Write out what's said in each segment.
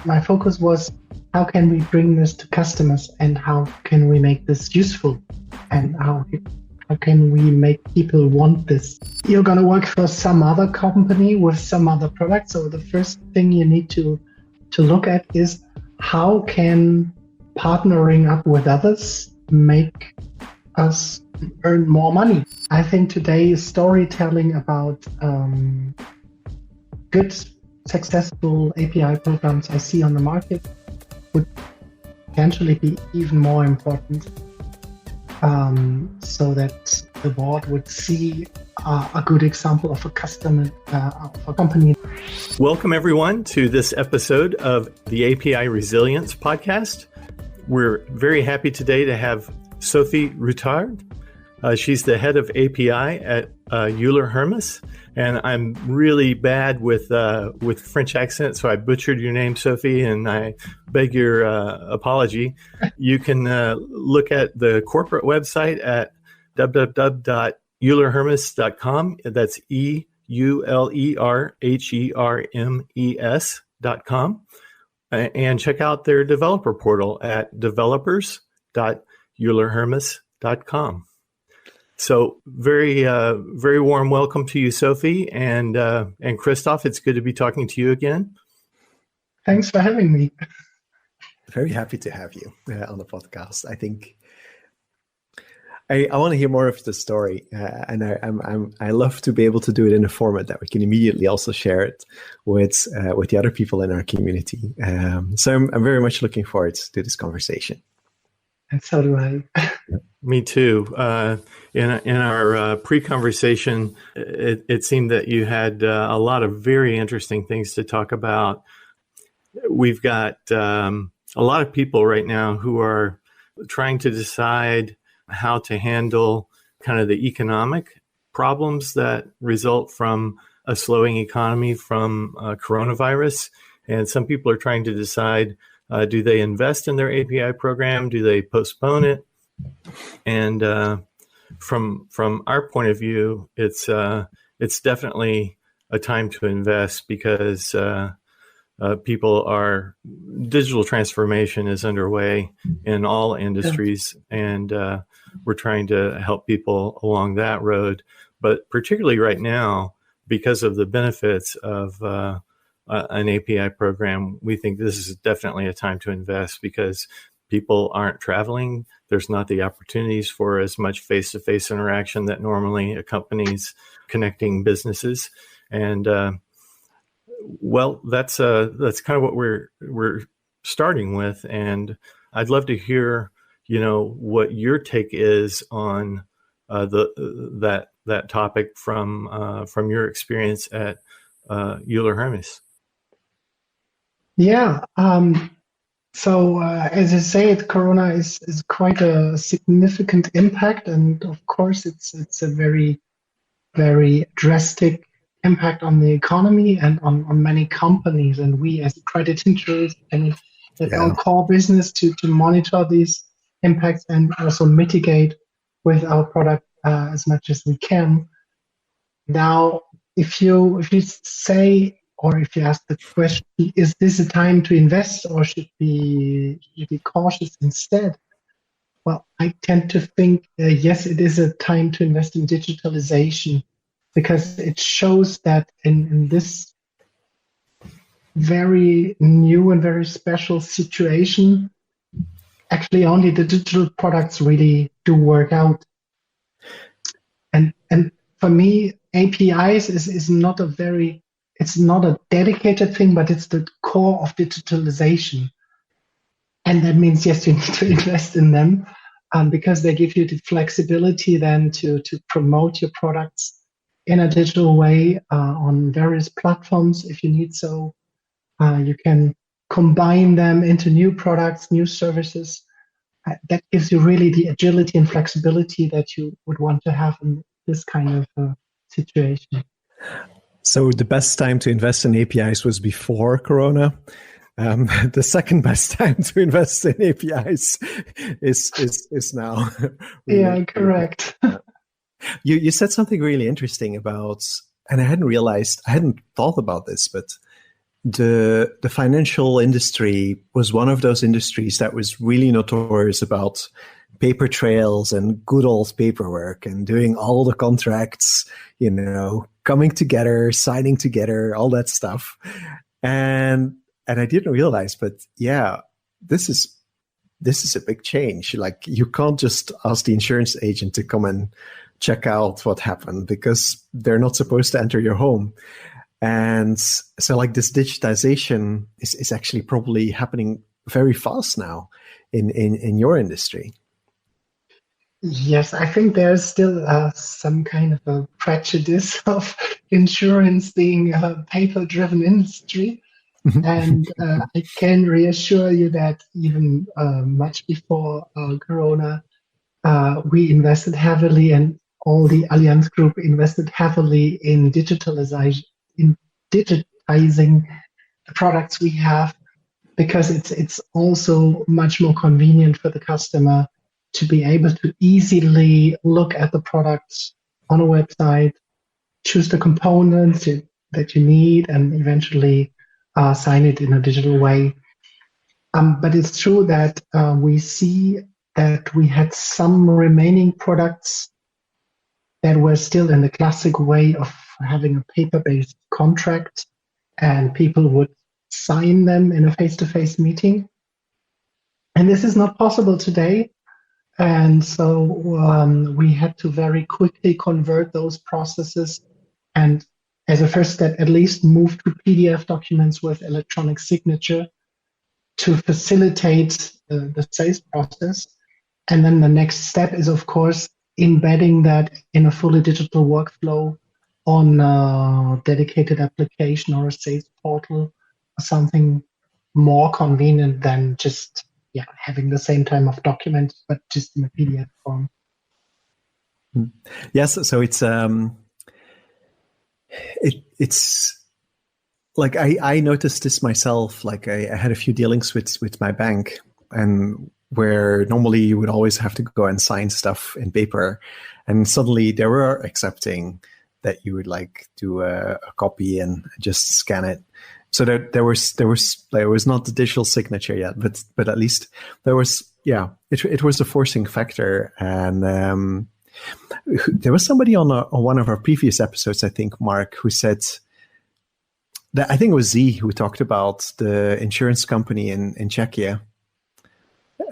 my focus was how can we bring this to customers and how can we make this useful and how can we make people want this. You're going to work for some other company with some other product. So the first thing you need to look at is how can partnering up with others make us earn more money. I think today storytelling about good, successful API programs I see on the market would potentially be even more important, so that the board would see a good example of a customer, of a company. Welcome everyone to this episode of the API Resilience Podcast. We're very happy today to have Sophie Rutard. She's the head of API at Euler Hermes, and I'm really bad with French accent, so I butchered your name, Sophie, and I beg your apology. You can look at the corporate website at www.eulerhermes.com. That's EULERHERMES.com, and check out their developer portal at developers.eulerhermes.com. So very warm welcome to you, Sophie, and Christoph. It's good to be talking to you again. Thanks for having me. Very happy to have you on the podcast. I think I want to hear more of the story, and I love to be able to do it in a format that we can immediately also share it with the other people in our community. So I'm very much looking forward to this conversation. And so do I. Me too. In our pre-conversation, it seemed that you had a lot of very interesting things to talk about. We've got a lot of people right now who are trying to decide how to handle kind of the economic problems that result from a slowing economy from coronavirus. And some people are trying to decide, do they invest in their API program? Do they postpone it? And from our point of view, it's definitely a time to invest because digital transformation is underway in all industries, and we're trying to help people along that road. But particularly right now, because of the benefits of an API program, we think this is definitely a time to invest because people aren't traveling. There's not the opportunities for as much face-to-face interaction that normally accompanies connecting businesses. And that's kind of what we're starting with. And I'd love to hear, what your take is on that topic from your experience at Euler Hermes. Yeah. So as you say, Corona is quite a significant impact, and of course, it's a very, very drastic impact on the economy and on many companies. And we, as credit insurers, it's our core business to monitor these impacts and also mitigate with our product as much as we can. Now, if you say, or if you ask the question, is this a time to invest or should we be cautious instead? Well, I tend to think, yes, it is a time to invest in digitalization because it shows that in this very new and very special situation, actually only the digital products really do work out. And for me, APIs is not it's not a dedicated thing, but it's the core of digitalization. And that means, yes, you need to invest in them because they give you the flexibility then to promote your products in a digital way on various platforms if you need so. You can combine them into new products, new services. That gives you really the agility and flexibility that you would want to have in this kind of situation. So the best time to invest in APIs was before Corona. The second best time to invest in APIs is now. Yeah, correct. You said something really interesting about, and I hadn't thought about this, but the financial industry was one of those industries that was really notorious about paper trails and good old paperwork and doing all the contracts, coming together, signing together, all that stuff. And I didn't realize, but yeah, this is a big change. Like, you can't just ask the insurance agent to come and check out what happened, because they're not supposed to enter your home. And so, like, this digitization is actually probably happening very fast now in your industry. Yes, I think there's still some kind of a prejudice of insurance being a paper-driven industry. And I can reassure you that even much before Corona, we invested heavily, and all the Allianz Group invested heavily in digitalizing the products we have, because it's also much more convenient for the customer to be able to easily look at the products on a website, choose the components that you need, and eventually sign it in a digital way. But it's true that we see that we had some remaining products that were still in the classic way of having a paper-based contract, and people would sign them in a face-to-face meeting. And this is not possible today. And so we had to very quickly convert those processes, and as a first step, at least move to PDF documents with electronic signature to facilitate the sales process. And then the next step is, of course, embedding that in a fully digital workflow on a dedicated application or a sales portal, or something more convenient than just having the same type of document, but just in a PDF form. Yes, so it's like I noticed this myself. Like, I had a few dealings with my bank, and where normally you would always have to go and sign stuff in paper, and suddenly they were accepting that you would like do a copy and just scan it. So there was not the digital signature yet, but at least there was. Yeah, it was a forcing factor. And there was somebody on one of our previous episodes, I think, Mark, who said that, I think it was Z, who talked about the insurance company in Czechia,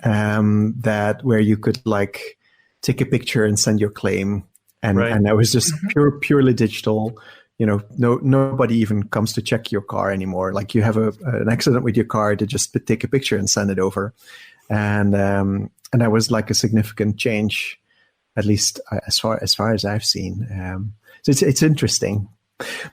that where you could like take a picture and send your claim, and Right. and that was just purely digital. Nobody even comes to check your car anymore. Like, you have an accident with your car, they just take a picture and send it over, and that was like a significant change, at least as far as I've seen. So it's interesting.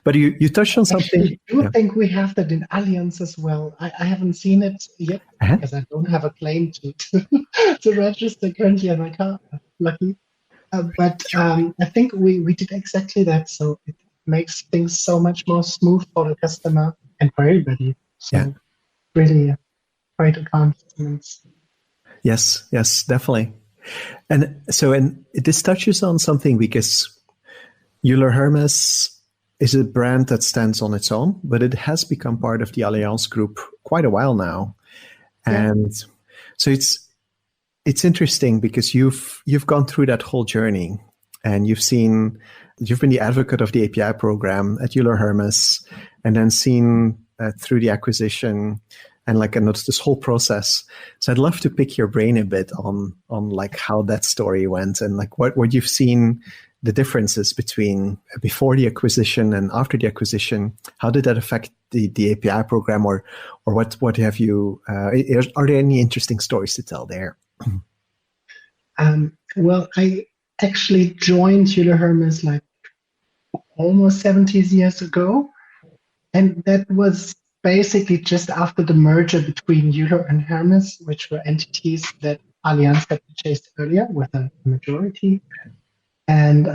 But you touched on something. Actually, I do think we have that in Allianz as well. I haven't seen it yet because I don't have a claim to register currently on my car. Lucky. But I think we did exactly that. So it makes things so much more smooth for the customer and for everybody. So really great advancements. Yes, definitely. And so, and this touches on something, because Euler Hermes is a brand that stands on its own, but it has become part of the Allianz Group quite a while now. And so it's interesting, because you've gone through that whole journey, and you've been the advocate of the API program at Euler Hermes, and then seen through the acquisition and this whole process. So I'd love to pick your brain a bit on like how that story went, and like what you've seen, the differences between before the acquisition and after the acquisition. How did that affect the API program, or what have you? Are there any interesting stories to tell there? Well, I actually joined Euler Hermes like almost 70 years ago, and that was basically just after the merger between Euler and Hermes, which were entities that Allianz had purchased earlier with a majority. And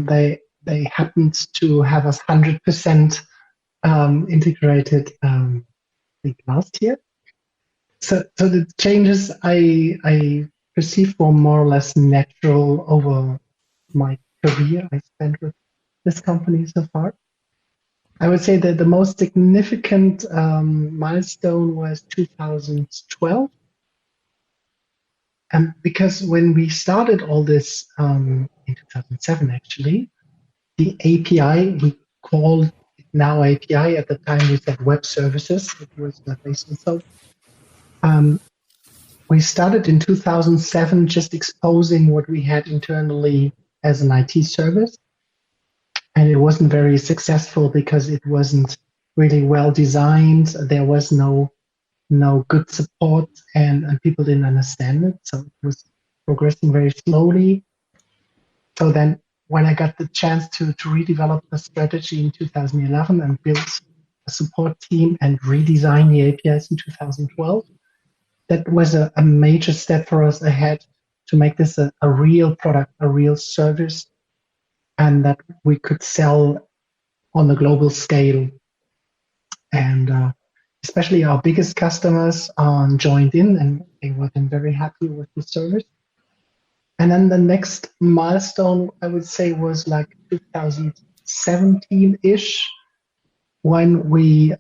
they happened to have us 100% integrated I think last year. So the changes I perceived were more or less natural over my career I spent with this company so far. I would say that the most significant milestone was 2012. Because when we started all this in 2007, actually, the API, we called it now API. At the time, we said web services. It was based on Soap. We started in 2007 just exposing what we had internally as an IT service. And it wasn't very successful because it wasn't really well designed. There was no good support, and people didn't understand it. So it was progressing very slowly. So then when I got the chance to redevelop the strategy in 2011 and build a support team and redesign the APIs in 2012, that was a major step for us ahead to make this a real product, a real service, and that we could sell on a global scale. And especially our biggest customers joined in, and they were then very happy with the service. And then the next milestone, I would say, was like 2017-ish, when we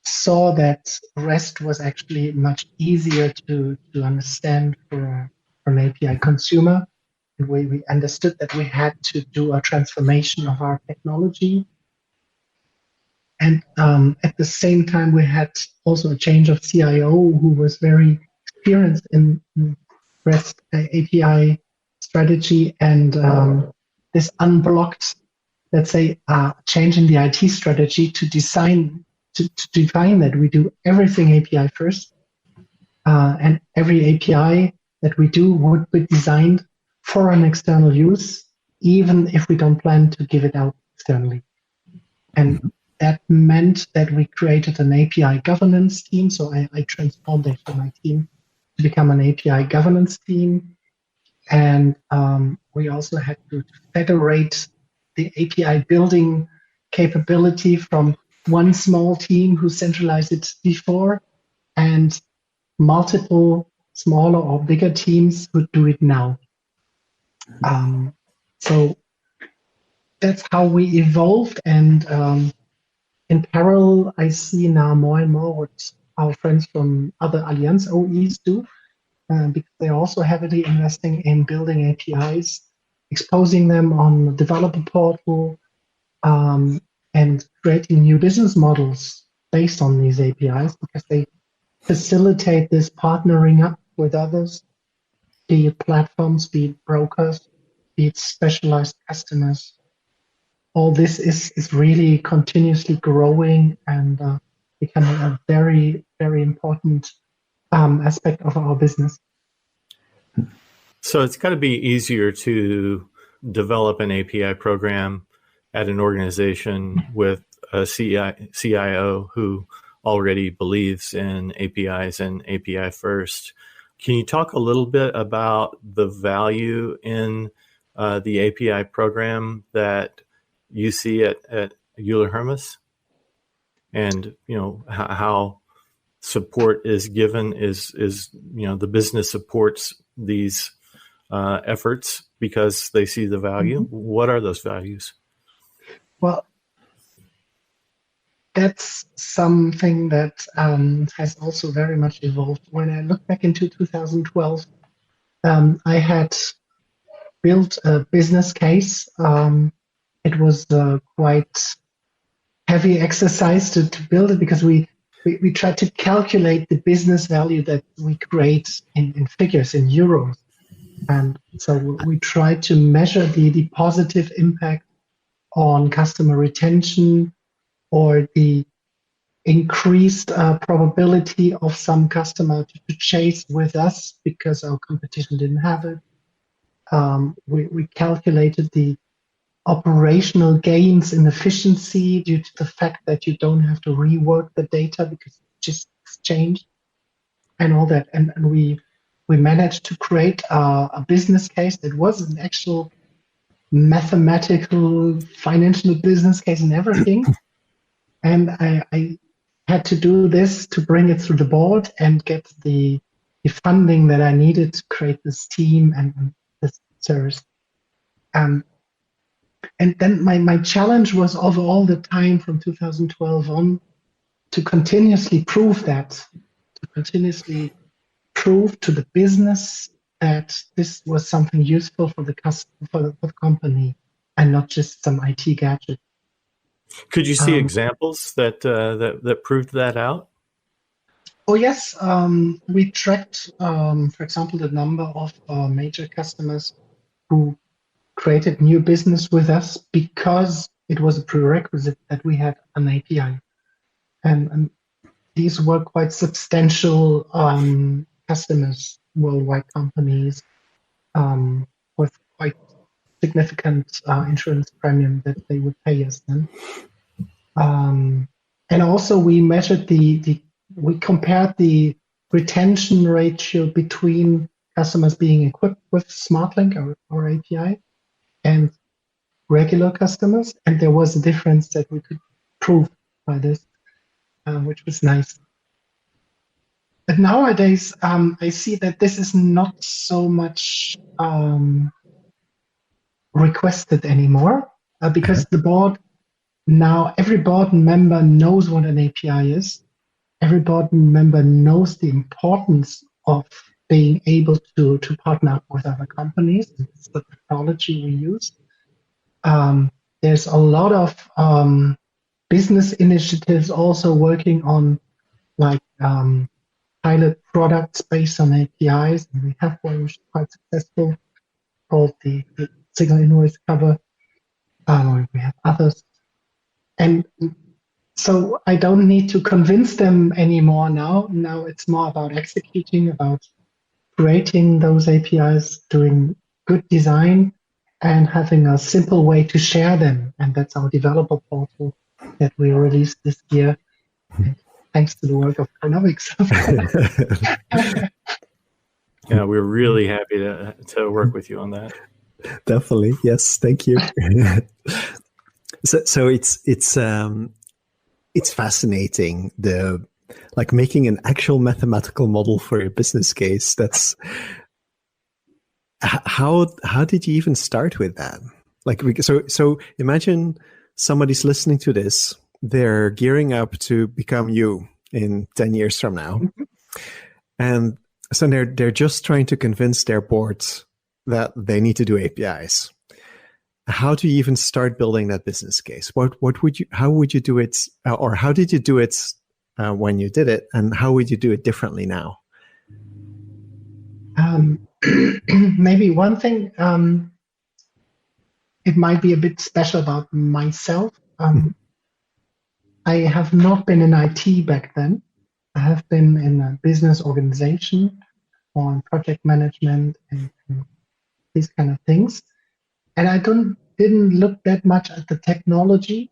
saw that REST was actually much easier to understand for an API consumer. We understood that we had to do a transformation of our technology. And at the same time, we had also a change of CIO who was very experienced in REST API strategy, and this unblocked, let's say, change in the IT strategy to define that we do everything API first, and every API that we do would be designed for an external use, even if we don't plan to give it out externally. And that meant that we created an API governance team. So I transformed actually my team to become an API governance team. And we also had to federate the API building capability from one small team who centralized it before, and multiple smaller or bigger teams who do it now. So that's how we evolved. And in parallel, I see now more and more what our friends from other Allianz OEs do, because they're also heavily investing in building APIs, exposing them on the developer portal, and creating new business models based on these APIs, because they facilitate this partnering up with others, be it platforms, be it brokers, be it specialized customers. All this is really continuously growing and becoming a very, very important aspect of our business. So it's got to be easier to develop an API program at an organization with a CIO who already believes in APIs and API first. Can you talk a little bit about the value in the API program that you see at Euler Hermes, and how support is given? Is the business supports these efforts because they see the value? Mm-hmm. What are those values? Well, that's something that has also very much evolved. When I look back into 2012, I had built a business case. It was quite heavy exercise to build it, because we tried to calculate the business value that we create in figures, in euros. And so we tried to measure the positive impact on customer retention, or the increased probability of some customer to purchase with us because our competition didn't have it. We calculated the operational gains in efficiency due to the fact that you don't have to rework the data because it's just exchanged and all that. And we managed to create a business case that was an actual mathematical, financial business case and everything. And I had to do this to bring it through the board and get the funding that I needed to create this team and this service. And then my challenge was over all the time from 2012 on to continuously prove that, to continuously prove to the business that this was something useful for the customer, for the company, and not just some IT gadget. Could you see examples that proved that out? Oh yes, we tracked, for example, the number of major customers who created new business with us because it was a prerequisite that we had an API. And these were quite substantial customers, worldwide companies with quite significant insurance premium that they would pay us then. And also we measured we compared the retention ratio between customers being equipped with SmartLink or API and regular customers, and there was a difference that we could prove by this, which was nice. But nowadays, I see that this is not so much requested anymore because the board now, every board member knows what an API is. Every board member knows the importance of being able to partner up with other companies. It's the technology we use. There's a lot of business initiatives also working on like pilot products based on APIs. And we have one which is quite successful called the Single Invoice Cover. We have others. And so I don't need to convince them anymore now. Now it's more about executing, about creating those APIs, doing good design, and having a simple way to share them. And that's our developer portal that we released this year, thanks to the work of Economics. Yeah, we're really happy to work with you on that. Definitely, yes, thank you. So it's fascinating, like making an actual mathematical model for a business case. That's how did you even start with that? Like, so imagine somebody's listening to this, they're gearing up to become you in 10 years from now, and so they're just trying to convince their boards that they need to do APIs. How do you even start building that business case? How would you do it, or how did you do it when you did it, and how would you do it differently now? Maybe one thing, it might be a bit special about myself. I have not been in IT back then. I have been in a business organization or in project management and these kind of things. And I didn't look that much at the technology.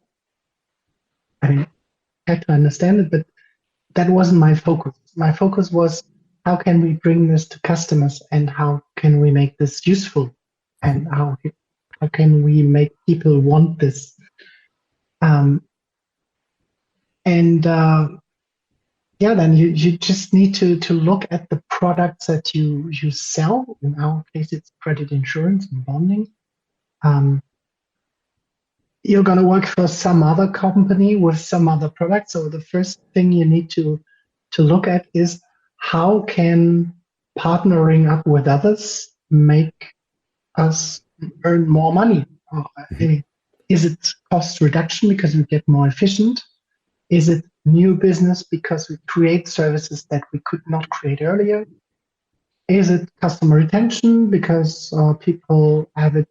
I mean, I had to understand it, but that wasn't my focus. My focus was, how can we bring this to customers, and how can we make this useful, and how can we make people want this? Then you just need to look at the products that you sell. In our case, it's credit insurance and bonding. You're going to work for some other company with some other product. So the first thing you need to look at is, how can partnering up with others make us earn more money? Is it cost reduction because we get more efficient? Is it new business because we create services that we could not create earlier? Is it customer retention because people have it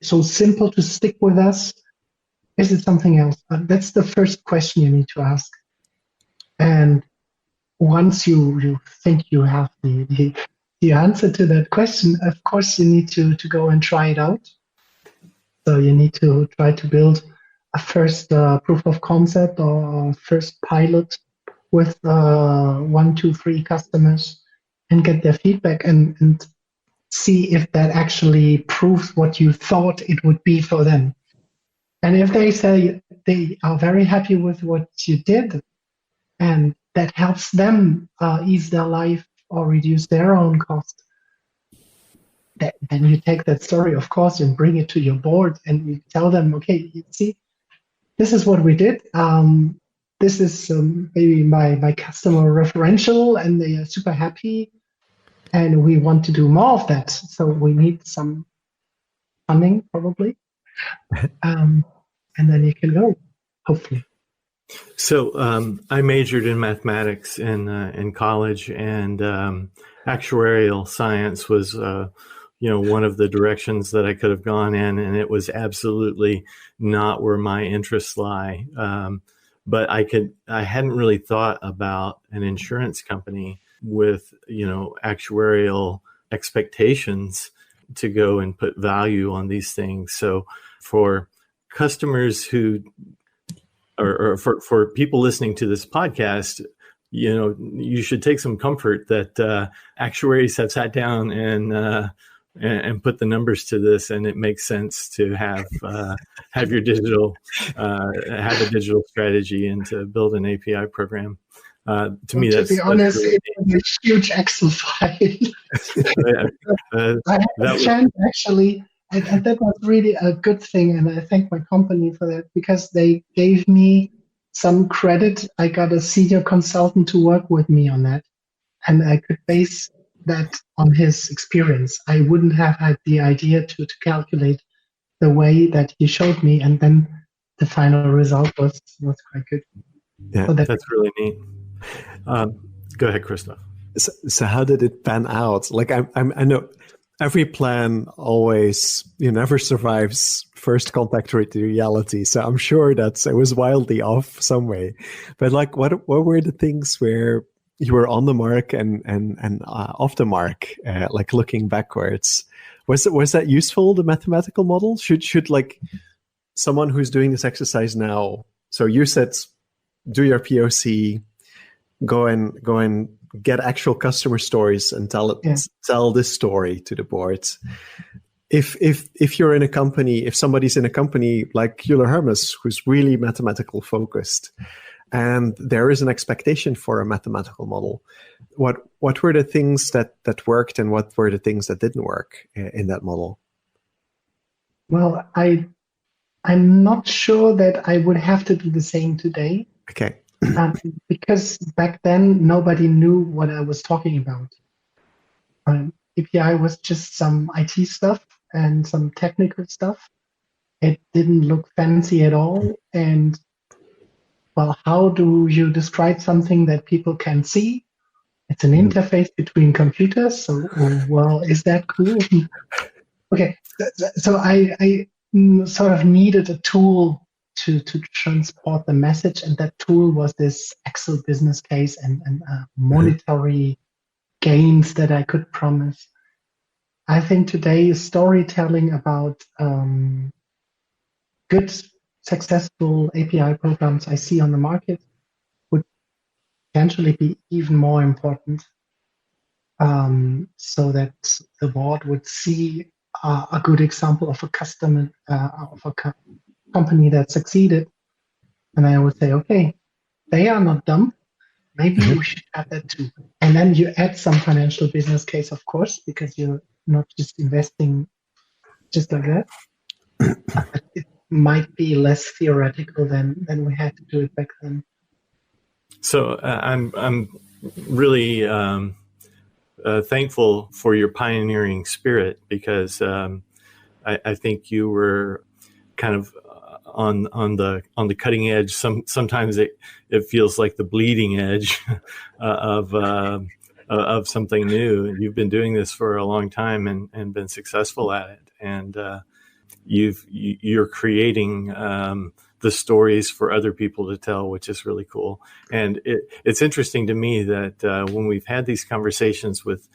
so simple to stick with us? Is it something else? That's the first question you need to ask. And once you think you have the answer to that question, of course you need to go and try it out. So you need to try to build a first proof of concept or first pilot with 1, 2, 3 customers and get their feedback and see if that actually proves what you thought it would be for them. And if they say they are very happy with what you did and that helps them ease their life or reduce their own cost, then you take that story, of course, and bring it to your board, and you tell them, okay, you see, this is what we did. This is maybe my customer referential, and they are super happy, and we want to do more of that. So we need some funding, probably, and then you can go, hopefully. So I majored in mathematics in college, and actuarial science was one of the directions that I could have gone in, and it was absolutely not where my interests lie. But I hadn't really thought about an insurance company with actuarial expectations to go and put value on these things. So for customers who or for people listening to this podcast, you should take some comfort that actuaries have sat down and put the numbers to this, and it makes sense to have your digital have a digital strategy and to build an API program. To me, to be honest, really it's a huge Excel file. I had a chance actually. And that was really a good thing, and I thank my company for that, because they gave me some credit. I got a senior consultant to work with me on that, and I could base that on his experience. I wouldn't have had the idea to calculate the way that he showed me, and then the final result was quite good. Yeah, so that's really neat. Go ahead, Christoph. So how did it pan out? Like I know every plan always never survives first contact with reality. So I'm sure that it was wildly off some way. But like, what were the things where you were on the mark and off the mark? Like looking backwards, was that useful? The mathematical model should like someone who's doing this exercise now. So you said do your POC, go and get actual customer stories and tell this story to the board. If you're in a company, if somebody's in a company like Euler Hermes, who's really mathematical focused, and there is an expectation for a mathematical model, what were the things that worked and what were the things that didn't work in that model? Well, I'm not sure that I would have to do the same today. Okay. Because back then nobody knew what I was talking about. API was just some IT stuff and some technical stuff. It didn't look fancy at all. And well, how do you describe something that people can see? It's an interface between computers. So, well, is that cool? Okay, so I sort of needed a tool to transport the message, and that tool was this Excel business case and monetary gains that I could promise. I think today storytelling about good, successful API programs I see on the market would potentially be even more important, so that the board would see a good example of a customer, of a company that succeeded, and I would say, okay, they are not dumb. Maybe you should have that too. And then you add some financial business case, of course, because you're not just investing just like that. It might be less theoretical than we had to do it back then. So I'm really thankful for your pioneering spirit, because I think you were kind of on the cutting edge. Sometimes it feels like the bleeding edge of something new. You've been doing this for a long time and been successful at it, and you're creating the stories for other people to tell, which is really cool. And it's interesting to me that when we've had these conversations with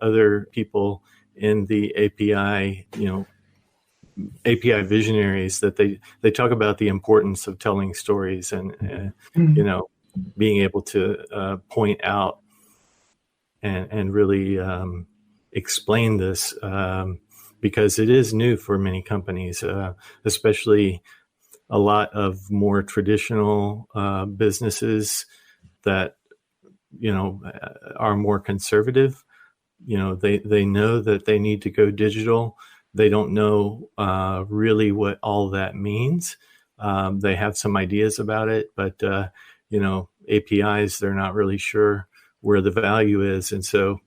other people in the API, API visionaries, that they talk about the importance of telling stories and being able to point out and really explain this, because it is new for many companies, especially a lot of more traditional businesses that are more conservative. they know that they need to go digital. They don't know really what all that means. They have some ideas about it, but APIs, they're not really sure where the value is. And so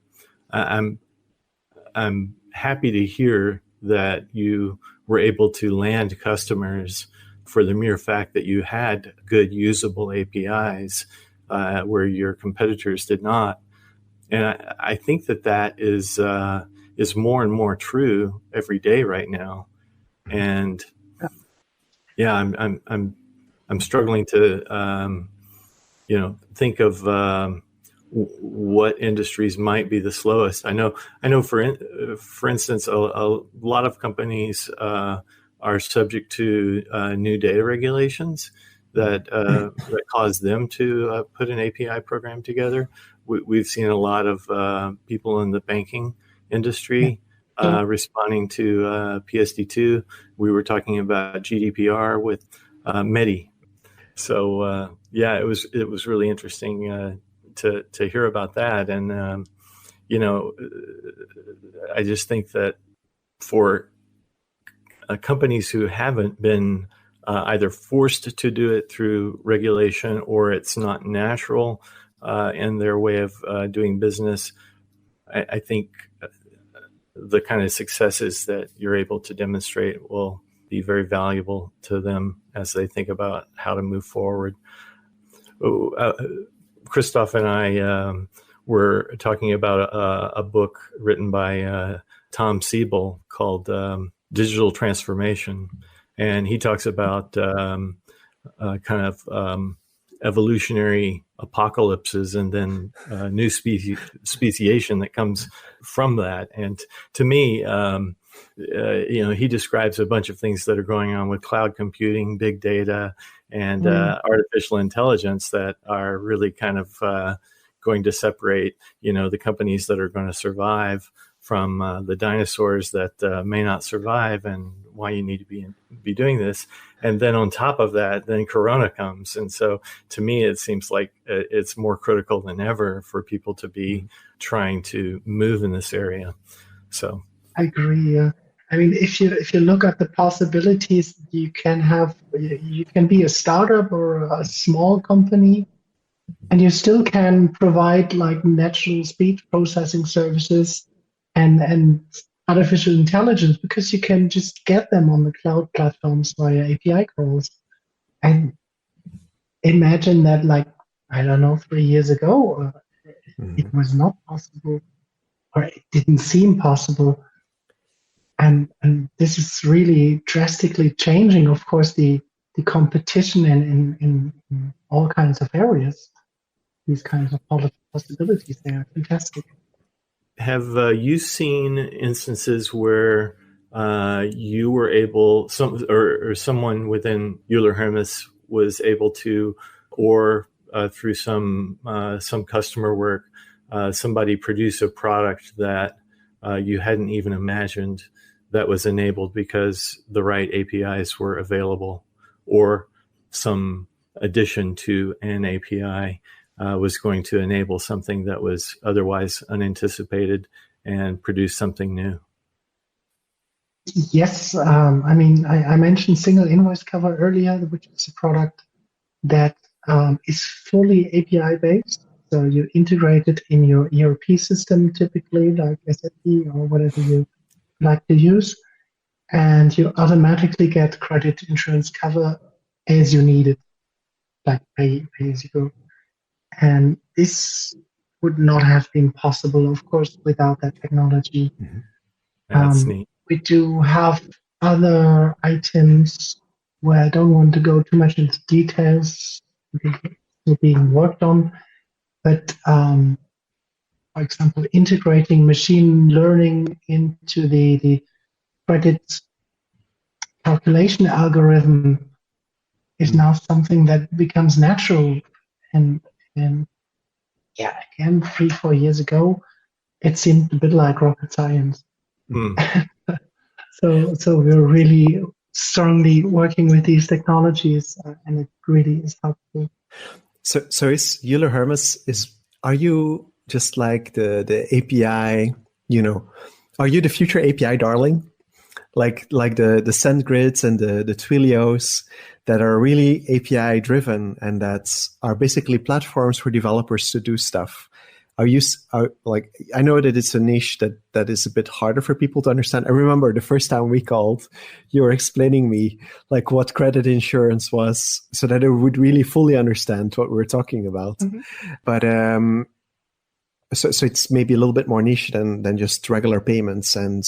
I'm happy to hear that you were able to land customers for the mere fact that you had good usable APIs where your competitors did not. And I think that is more and more true every day right now. And yeah, I'm struggling to think of what industries might be the slowest. I know for instance, a lot of companies are subject to new data regulations that cause them to put an API program together. We've seen a lot of people in the banking industry responding to PSD2. We were talking about GDPR with Medi. So it was really interesting to hear about that. And I just think that for companies who haven't been either forced to do it through regulation or it's not natural in their way of doing business, I think the kind of successes that you're able to demonstrate will be very valuable to them as they think about how to move forward. Christoph and I were talking about a book written by Tom Siebel called Digital Transformation. And he talks about evolutionary apocalypses and then new speciation that comes from that. And to me, he describes a bunch of things that are going on with cloud computing, big data, and artificial intelligence that are really kind of going to separate, the companies that are going to survive from the dinosaurs that may not survive, and why you need to be doing this. And then on top of that, then Corona comes. And so to me, it seems like it's more critical than ever for people to be trying to move in this area. So I agree. I mean, if you look at the possibilities, you can be a startup or a small company, and you still can provide like natural speech processing services and artificial intelligence, because you can just get them on the cloud platforms via API calls. And imagine that, like, I don't know, 3 years ago, it was not possible, or it didn't seem possible. And this is really drastically changing, of course, the competition in all kinds of areas. These kinds of possibilities, they are fantastic. Have you seen instances where you were able, or someone within Euler Hermes was able to, or through some customer work, somebody produce a product that you hadn't even imagined that was enabled because the right APIs were available, or some addition to an API was going to enable something that was otherwise unanticipated and produce something new? Yes. I mean, I mentioned single invoice cover earlier, which is a product that is fully API based. So you integrate it in your ERP system, typically like SAP or whatever you like to use, and you automatically get credit insurance cover as you need it, like pay as you go. And this would not have been possible, of course, without that technology. That's neat. We do have other items where I don't want to go too much into details, still being worked on, but for example, integrating machine learning into the credit calculation algorithm is now something that becomes natural. And yeah, again, 3-4 years ago, it seemed a bit like rocket science. So we're really strongly working with these technologies, and it really is helpful. So is Euler Hermes, are you just like the API, are you the future API darling? Like the SendGrids and the Twilios that are really API driven and that are basically platforms for developers to do stuff. I know that it's a niche that is a bit harder for people to understand. I remember the first time we called, you were explaining me like what credit insurance was so that I would really fully understand what we're talking about. Mm-hmm. But so it's maybe a little bit more niche than just regular payments and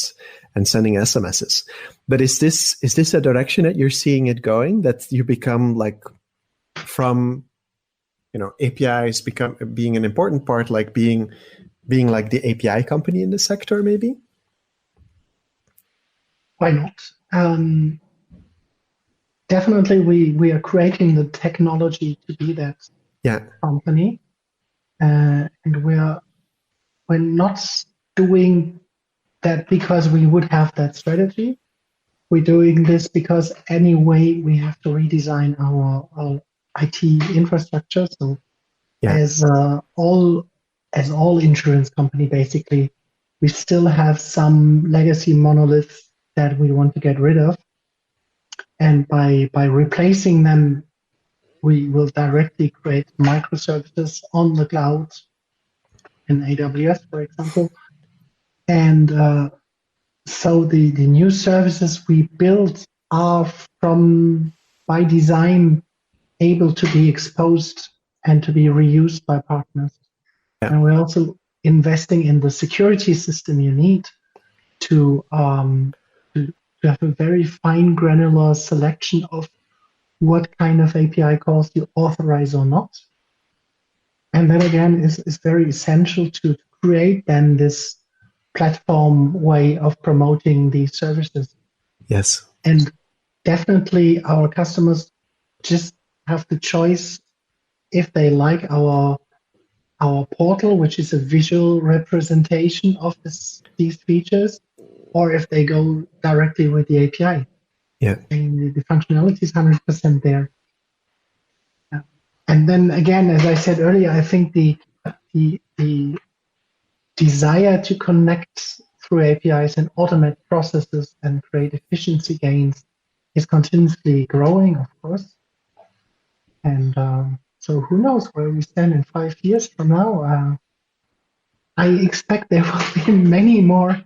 sending SMSs. But is this a direction that you're seeing it going, that you become like from APIs being an important part, like being like the API company in the sector, maybe? Why not? Definitely, we are creating the technology to be that company, and we're not doing that because we would have that strategy. We're doing this because anyway we have to redesign our IT infrastructure. So as all insurance company, basically, we still have some legacy monoliths that we want to get rid of. And by replacing them, we will directly create microservices on the cloud in AWS, for example. And so the new services we build are by design able to be exposed and to be reused by partners. Yeah. And we're also investing in the security system you need to have a very fine granular selection of what kind of API calls you authorize or not. And that again is very essential to create then this platform way of promoting these services. Yes. And definitely our customers just have the choice if they like our portal, which is a visual representation of these features, or if they go directly with the API. Yeah. And the functionality is 100% there. And then again, as I said earlier, I think the desire to connect through APIs and automate processes and create efficiency gains is continuously growing, of course. And so who knows where we stand in 5 years from now. I expect there will be many more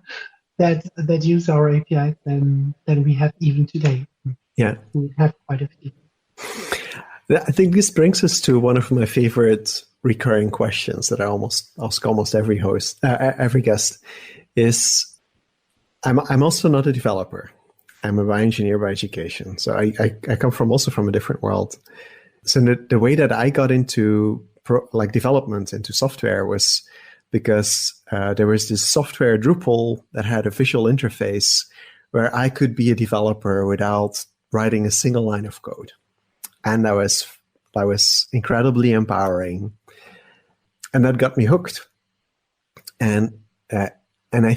that use our APIs than we have even today. Yeah. We have quite a few. I think this brings us to one of my favorite recurring questions that I ask almost every host, every guest, is I'm also not a developer. I'm a bioengineer by education. So I come from a different world. So the way that I got into development, into software, was because there was this software Drupal that had a visual interface where I could be a developer without writing a single line of code. And that was incredibly empowering. And that got me hooked. And I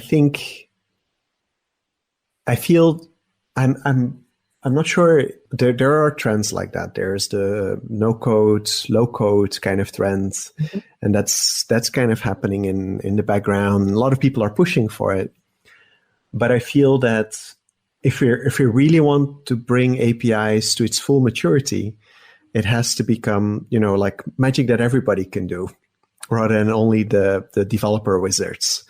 feel I'm not sure. There are trends like that. There's the no code, low code kind of trend, mm-hmm. and that's kind of happening in the background. A lot of people are pushing for it, but I feel that if we really want to bring APIs to its full maturity, it has to become like magic that everybody can do, rather than only the developer wizards.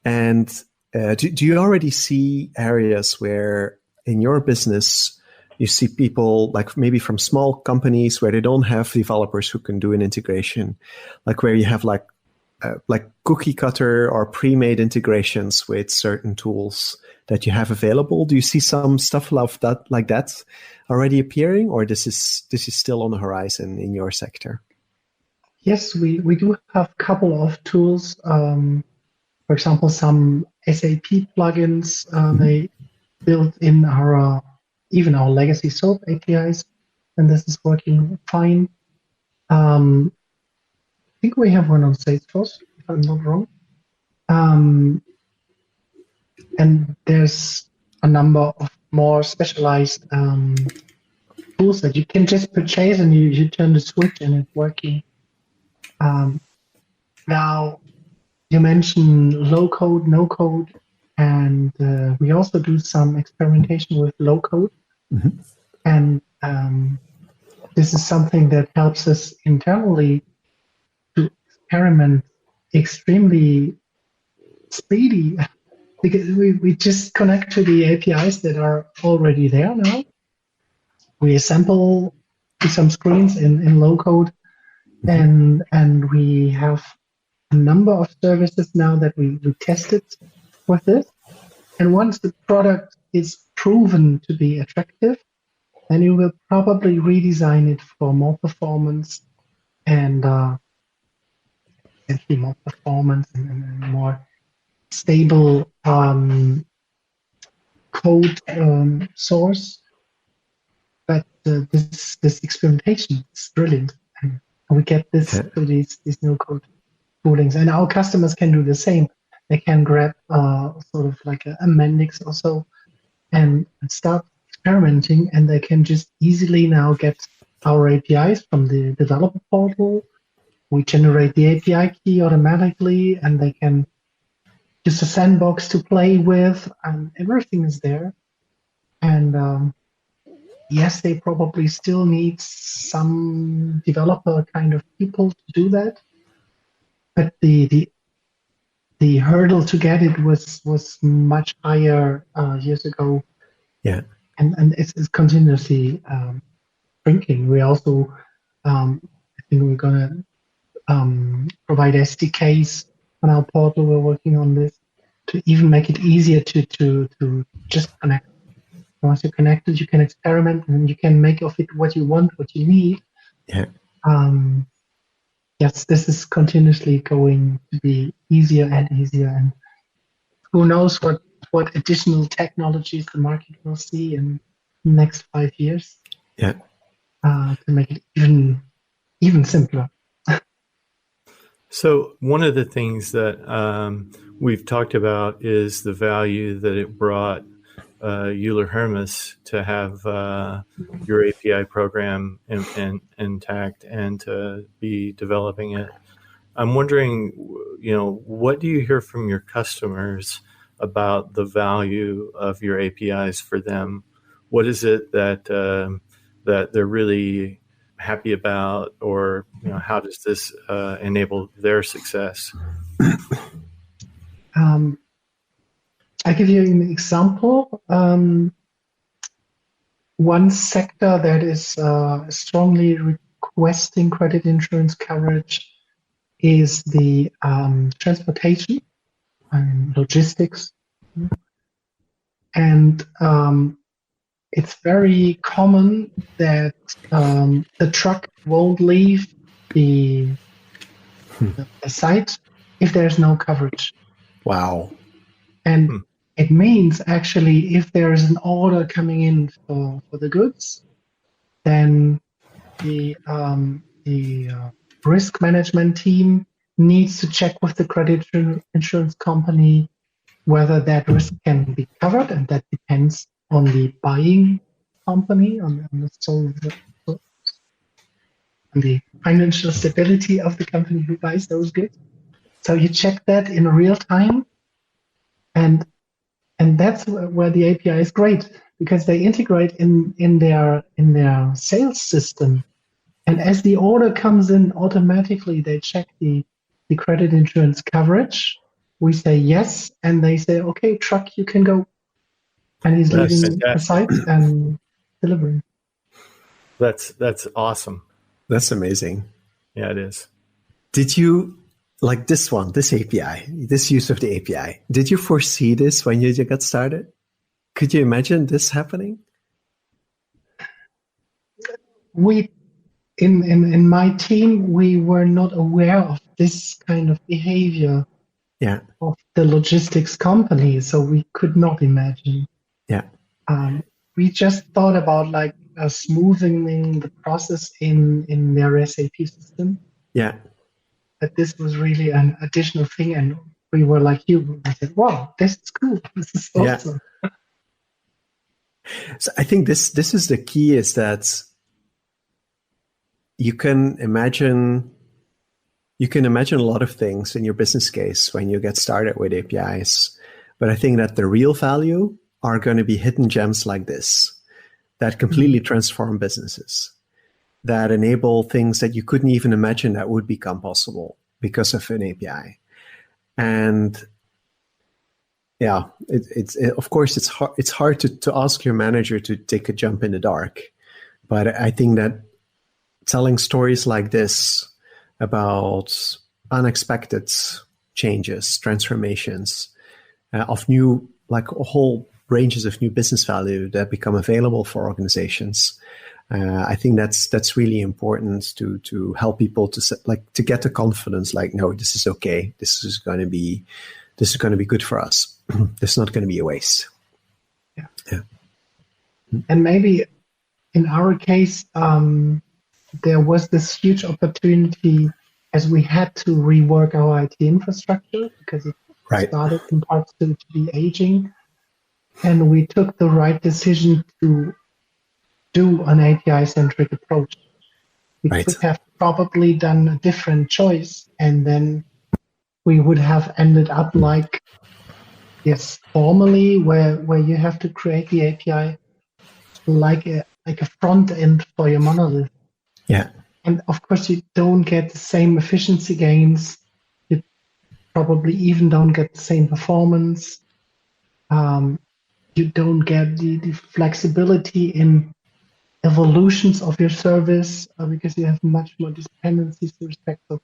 And do you already see areas where in your business you see people like maybe from small companies where they don't have developers who can do an integration, like where you have like cookie cutter or pre-made integrations with certain tools that you have available? Do you see some stuff like that already appearing, or this is still on the horizon in your sector? Yes, we do have a couple of tools. For example, some SAP plugins they built in even our legacy SOAP APIs, and this is working fine. I think we have one on Salesforce, if I'm not wrong. And there's a number of more specialized tools that you can just purchase, and you turn the switch and it's working. Now, You mentioned low code, no code, and we also do some experimentation with low code. Mm-hmm. And this is something that helps us internally to experiment extremely speedy because we just connect to the APIs that are already there now. We assemble some screens in low code, and we have a number of services now that we tested with this. And once the product is proven to be attractive, then you will probably redesign it for more performance and essentially more performance and more stable code source. But this experimentation is brilliant, and we get this to these no code toolings, and our customers can do the same. They can grab sort of like a Mendix or so and start experimenting, and they can just easily now get our APIs from the developer portal. We generate the API key automatically, and they can use a sandbox to play with, and everything is there. And yes, they probably still need some developer kind of people to do that, but the hurdle to get it was much higher years ago. Yeah, and it's continuously shrinking. We also, I think we're gonna provide SDKs on our portal. We're working on this to even make it easier to just connect. Once you're connected, you can experiment and you can make of it what you want, what you need. yeah. Yes, this is continuously going to be easier and easier, and who knows what additional technologies the market will see in the next 5 years. Yeah. To make it even simpler. So one of the things that we've talked about is the value that it brought Euler Hermes to have your API program intact and to be developing it. I'm wondering, what do you hear from your customers about the value of your APIs for them? What is it that that they're really happy about, or how does this enable their success? I give you an example. One sector that is strongly requesting credit insurance coverage is the transportation and logistics. And it's very common that the truck won't leave the site if there's no coverage. Wow. And it means actually if there is an order coming in for the goods, then the risk management team needs to check with the credit insurance company whether that risk can be covered, and that depends on the buying company, on the financial stability of the company who buys those goods. So you check that in real time, and that's where the API is great, because they integrate in their sales system, and as the order comes in, automatically they check the credit insurance coverage. We say yes, and they say, okay, truck, you can go. And he's leaving the site and delivering. That's awesome. That's amazing. Yeah, it is. Did you, like this API, this use of the API, did you foresee this when you got started? Could you imagine this happening? In my team, we were not aware of this kind of behavior of the logistics company, so we could not imagine. Yeah. We just thought about like smoothing the process in their SAP system. Yeah. But this was really an additional thing, and we were like you. I said, "Wow, this is cool. This is awesome." Yeah. So I think this is the key, is that you can imagine you can imagine a lot of things in your business case when you get started with APIs. But I think that the real value are going to be hidden gems like this that completely transform businesses, that enable things that you couldn't even imagine that would become possible because of an API. And yeah, of course, it's hard to ask your manager to take a jump in the dark. But I think that telling stories like this about unexpected changes, transformations of new, like whole ranges of new business value that become available for organizations, I think that's really important to help people to get the confidence. Like, no, this is okay. This is going to be good for us. This is not going to be a waste. Yeah. And maybe in our case, there was this huge opportunity as we had to rework our IT infrastructure because it started in parts to be aging. And we took the right decision to do an API-centric approach. We could have probably done a different choice, and then we would have ended up like, formally, where you have to create the API like a front end for your monolith. Yeah. And of course, you don't get the same efficiency gains. You probably even don't get the same performance. You don't get the flexibility in evolutions of your service because you have much more dependencies to respect. So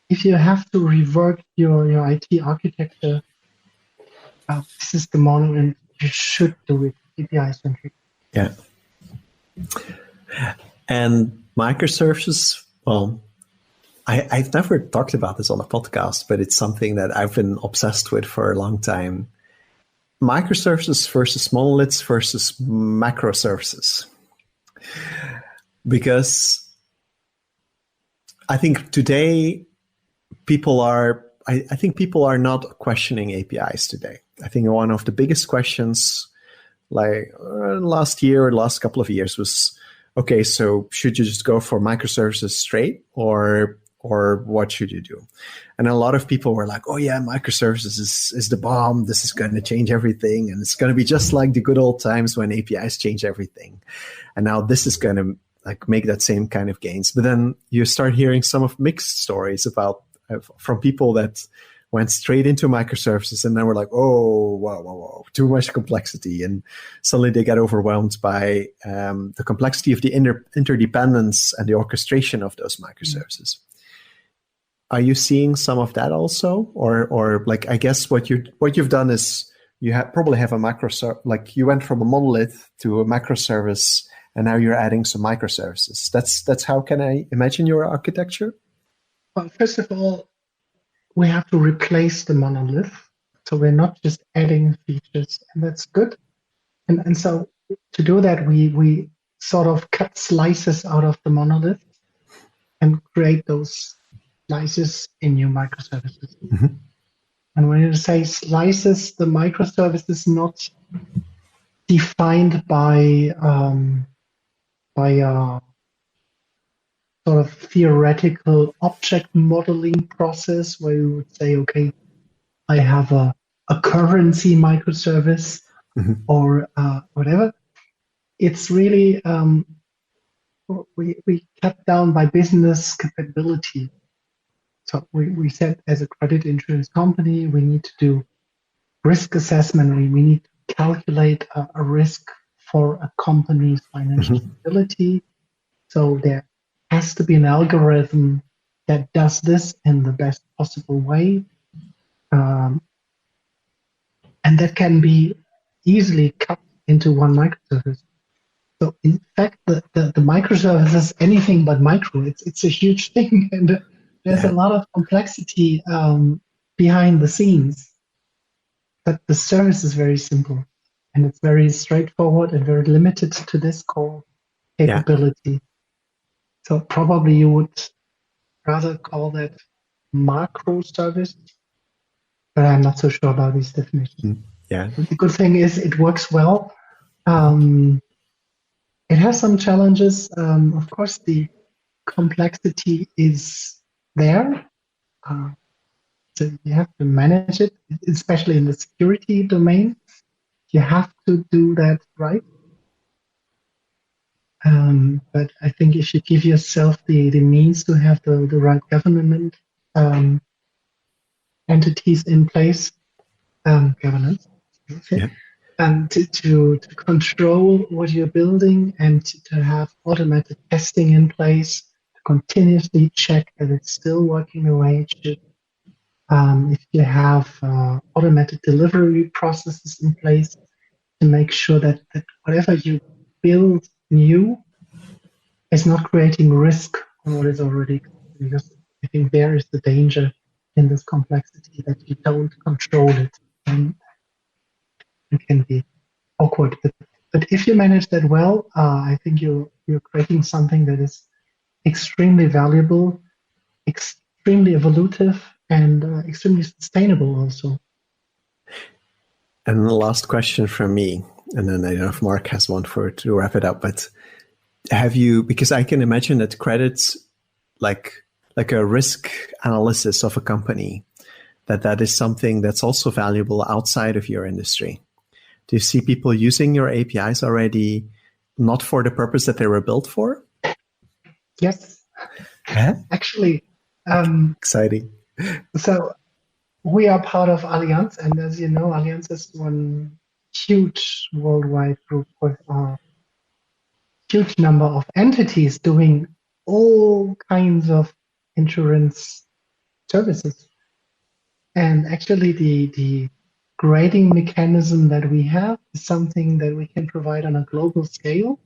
if you have to rework your IT architecture, this is the model, and you should do it API-centric. Yeah. And microservices, well, I've never talked about this on a podcast, but it's something that I've been obsessed with for a long time. Microservices versus monoliths versus macroservices. Because I think today I think people are not questioning APIs today. I think one of the biggest questions like last year or last couple of years was, okay, so should you just go for microservices straight or what should you do? And a lot of people were like, oh yeah, microservices is the bomb. This is going to change everything. And it's going to be just like the good old times when APIs change everything. And now this is going to like make that same kind of gains. But then you start hearing some of mixed stories about from people that went straight into microservices and then were like, oh, whoa, too much complexity. And suddenly they get overwhelmed by the complexity of the interdependence and the orchestration of those microservices. Are you seeing some of that also? Or like, I guess what you've done is you probably have a microservice, like you went from a monolith to a microservice and now you're adding some microservices. That's how can I imagine your architecture? Well, first of all, we have to replace the monolith. So we're not just adding features, and that's good. And so to do that, we sort of cut slices out of the monolith and create those slices in new microservices. Mm-hmm. And when you say slices, the microservice is not defined by sort of theoretical object modeling process where you would say, okay, I have a currency microservice or whatever. It's really, we cut down by business capability. So we said as a credit insurance company, we need to do risk assessment. We need to calculate a risk for a company's financial stability. So there has to be an algorithm that does this in the best possible way. And that can be easily cut into one microservice. So in fact, the microservice is anything but micro. It's a huge thing, and there's a lot of complexity behind the scenes. But the service is very simple, and it's very straightforward and very limited to this core capability. Yeah. So probably you would rather call that macro service, but I'm not so sure about these definitions. Yeah. But the good thing is it works well. It has some challenges. Of course, the complexity is there. so you have to manage it, especially in the security domain. You have to do that right. But I think if you give yourself the means to have the right government entities in place, governance, okay, Yeah. and to control what you're building and to have automated testing in place, to continuously check that it's still working the way it should. If you have automated delivery processes in place to make sure that whatever you build new is not creating risk on what is already existing, because I think there is the danger in this complexity that you don't control it, and it can be awkward. But if you manage that well, I think you're creating something that is extremely valuable, extremely evolutive, and extremely sustainable also. And the last question from me, and then I don't know if Mark has one to wrap it up, but have you, because I can imagine that credits like a risk analysis of a company, that is something that's also valuable outside of your industry. Do you see people using your APIs already, not for the purpose that they were built for? Yes, actually. Exciting. So we are part of Allianz, and as you know, Allianz is one huge worldwide group with a huge number of entities doing all kinds of insurance services. And actually, the grading mechanism that we have is something that we can provide on a global scale,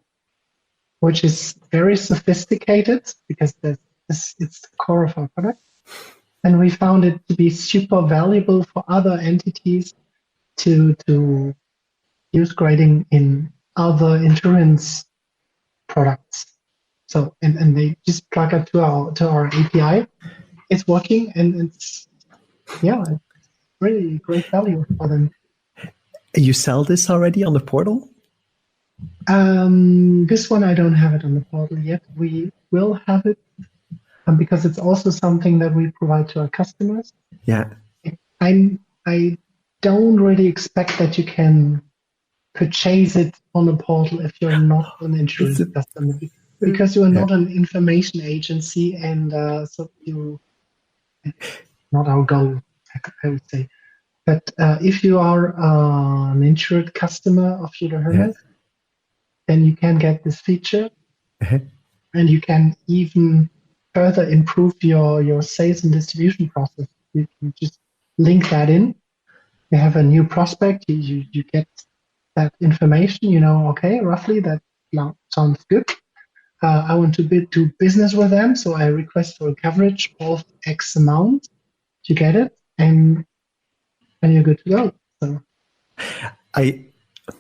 which is very sophisticated because it's the core of our product. And we found it to be super valuable for other entities to use grading in other insurance products. So and they just plug it to our API. It's working, and it's really great value for them. You sell this already on the portal? This one I don't have it on the portal yet. We will have it because it's also something that we provide to our customers. Yeah. I don't really expect that you can purchase it on the portal if you're not an insurance customer, because you are not an information agency, and so you not our goal, I would say. But if you are an insured customer of Euler Hermes, then you can get this feature, and you can even further improve your sales and distribution process. You can just link that in. You have a new prospect, you get that information, okay, roughly that sounds good. I want to do business with them, so I request for a coverage of X amount. You get it, and you're good to go. So,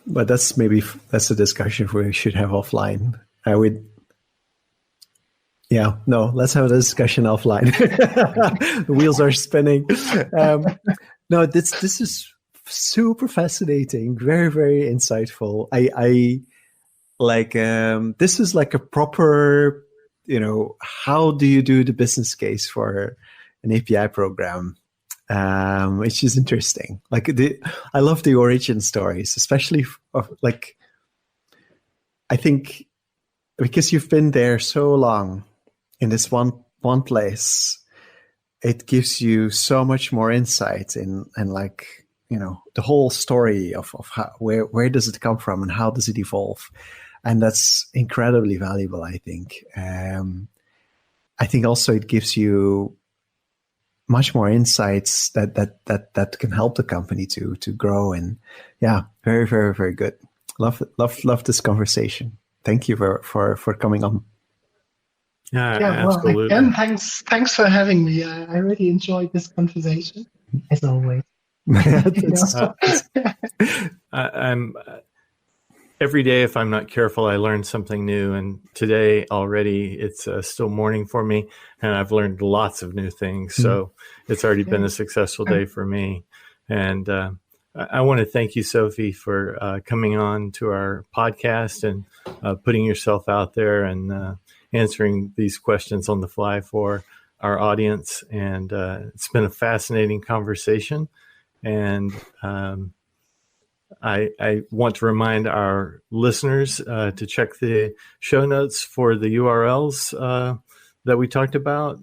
but that's a discussion we should have offline. Let's have a discussion offline. The wheels are spinning. No, this is super fascinating, very, very insightful. I like this is like a proper, how do you do the business case for an API program, which is interesting. Like I love the origin stories, especially I think because you've been there so long in this one place, it gives you so much more insight and the whole story of how, where does it come from and how does it evolve, and that's incredibly valuable. I think also it gives you much more insights that can help the company to grow, and very, very, very good. Love this conversation. Thank you for coming on. Yeah, well, absolutely. again, thanks for having me. I really enjoyed this conversation, as always. I'm every day, if I'm not careful, I learn something new. And today already, it's still morning for me, and I've learned lots of new things. So it's already been a successful day for me. And I want to thank you, Sophie, for coming on to our podcast and putting yourself out there and answering these questions on the fly for our audience. And it's been a fascinating conversation. And I want to remind our listeners to check the show notes for the URLs that we talked about,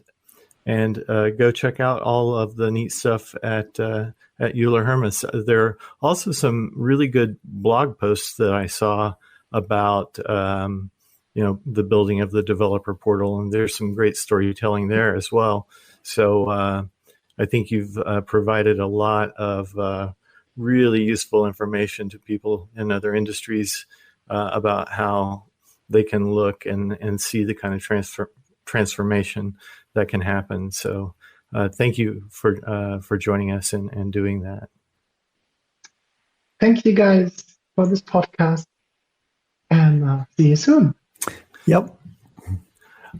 and go check out all of the neat stuff at Euler Hermes. There are also some really good blog posts that I saw about the building of the developer portal, and there's some great storytelling there as well. So I think you've provided a lot of really useful information to people in other industries about how they can look and see the kind of transformation that can happen. So thank you for joining us and doing that. Thank you guys for this podcast, and see you soon. Yep.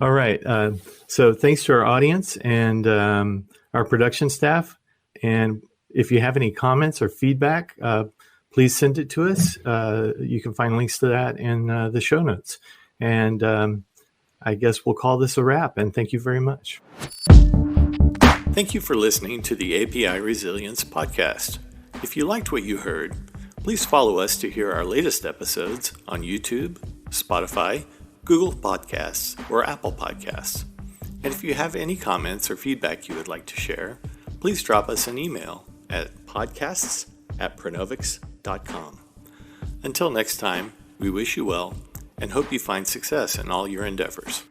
All right. So thanks to our audience and our production staff. And if you have any comments or feedback, please send it to us. You can find links to that in the show notes. And I guess we'll call this a wrap. And thank you very much. Thank you for listening to the API Resilience Podcast. If you liked what you heard, please follow us to hear our latest episodes on YouTube, Spotify, Google Podcasts, or Apple Podcasts. And if you have any comments or feedback you would like to share, please drop us an email at podcasts@pronovix.com. Until next time, we wish you well and hope you find success in all your endeavors.